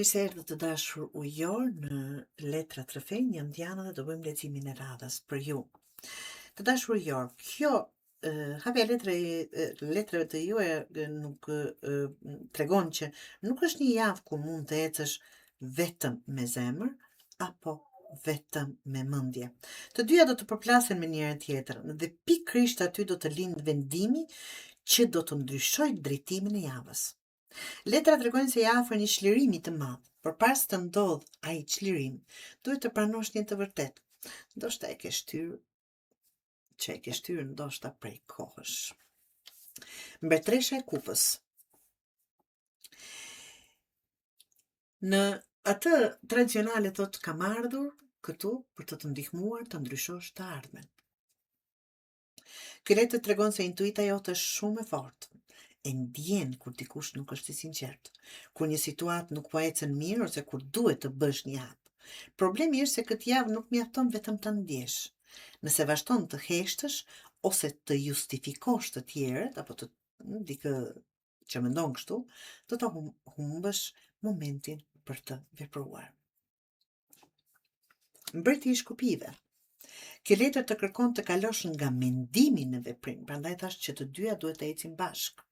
Mirë se erdhët të dashur ujor në letra të rrëfenj, jam Diana dhe do bëjmë leximin e radhës për ju. Të dashur ujor, kjo hapja letrave të juaja nuk tregon që nuk është një javë ku mund të ecësh vetëm me zemër apo vetëm me mendje. Të dyja do të përplasen me njëra tjetrën dhe pikërisht aty do të lindë vendimi që do të ndryshojë drejtimin e javës. Letra tregojnë se je afër një çlirimi të madh. Përpara se të ndodh ai çlirim, duhet të pranosh një të vërtetë. Ndoshta e ke shtyrë ndoshta prej kohësh. Mbretëresha e kupës. Në atë tradicionale thotë kam ardhur këtu për të të ndihmuar të ndryshosh të ardhmen. Ky letër tregon se intuita jote është shumë e fortë. E ndjen kur dikush nuk është i sinqert, kur një situatë nuk po ecën mirë ose kur duhet të bësh një hap. Problemi është se këtë javë nuk mjafton vetëm të ndjesh. Nëse vazhdon të heshtësh ose të justifikosh të tjerët apo të dikë që mendon kështu, do të humbësh momentin për të vepruar. Mbreti i shkupive. Kjo letër të kërkon të kalosh nga mendimi në veprim, prandaj thash që të dyja duhet të ecin bashkë.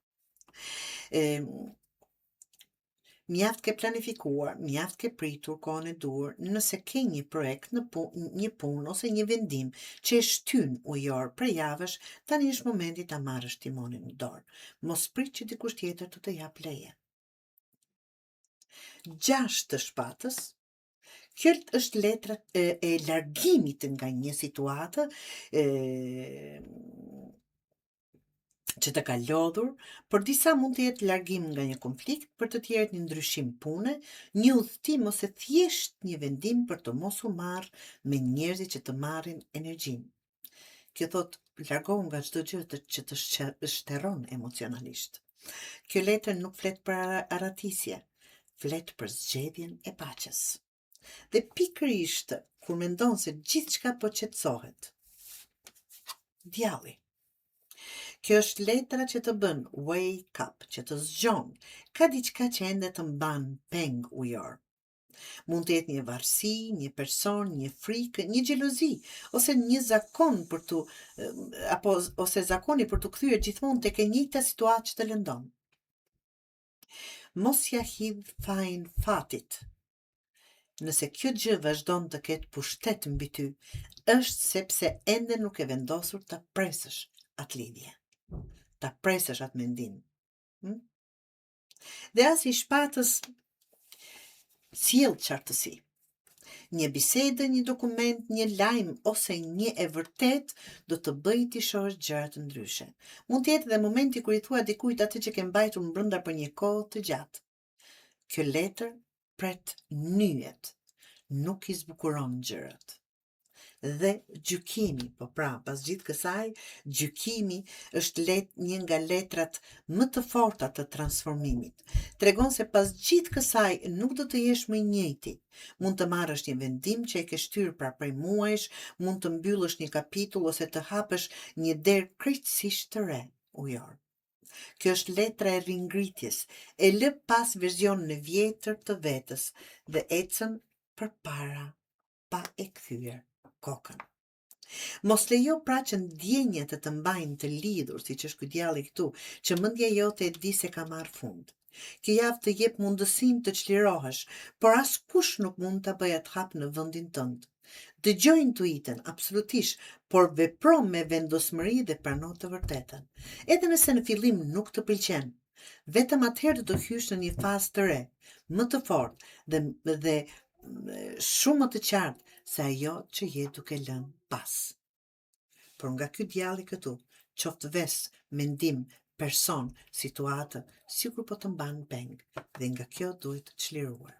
Mjaft ke planifikuar, mjaft ke pritur kohën e dur, nëse ke një projekt një punë ose një vendim që e shtyn ujor për javësh, tani është momenti ta marrësh timonin në dorë. Mos prit që dikush tjetër të jap leje. 6 të shpatës. Kjo është letra e largimit nga një situatë që të ka lodhur, për disa mund të jetë largim nga një konflikt, për të tjerët një ndryshim pune, një udhëtim ose thjesht një vendim për të mos u marrë me njerëzit që të marrin energjinë. Kjo thotë largohu nga çdo gjë që të shtërron emocionalisht. Kjo letër nuk flet për aratisje, flet për zgjedhjen e paqes. Dhe pikërisht kur mendon se gjithçka po qetësohet. Djalli. Kjo është letra që të bën wake up, që të zgjon. Ka diçka që ende të mban peng ujor. Mund të jetë një varësi, një person, një frikë, një xhelozi, ose një zakon ose zakoni për të kthyer gjithmonë tek e njëjta situatë që të lëndon. Mos ja hidh fajin fatit. Nëse kjo gjë vazhdon të ketë pushtet mbi ty, është sepse ende nuk e vendosur ta presësh atë lidhje. Ta presësh atë mendim. Dhe as i shpatës sjell qartësi. Një bisedë, një dokument, një lajm ose një e vërtet do të bëjë ti shohësh gjëra të ndryshe. Mund të jetë edhe momenti kur i thua dikujt atë që ke mbajtur brenda për një kohë të gjatë. Kjo letër pret nyjet, nuk i zbukuron gjërat. Dhe gjykimi, pas gjithë kësaj, gjykimi është një nga letrat më të forta të transformimit. Tregon se pas gjithë kësaj nuk do të jesh më i njëjti. Mund të marrësh një vendim që e ke shtyrë pra prej muajsh, mund të mbyllësh një kapitull ose të hapësh një derë krejtësisht të re, ujor. Kjo është letra e ringritjes, e lë pas versionin e vjetër të vetës dhe ecën përpara pa e kthyer kokën. Mos lejo pra që ndjenjat të mbajnë të lidhur, siç është ky djalli këtu, që mendja jote e di se ka marrë fund. Kjo javë të jep mundësinë të çlirohesh, por askush nuk mund ta bëjë atë hap në vendin tënd. Dëgjoj intuitën, absolutisht, por vepro me vendosmëri dhe prano të vërtetën. Edhe nëse në fillim nuk të pëlqen, vetëm atëherë do të hysh në një fazë të re, më të fortë dhe shumë më të qartë se ajo që je duke lënë pas. Por nga ky djalli këtu, qoftë vesë, mendim, person, situatë, sikur po të mban peng, dhe nga kjo duhet të çliruar.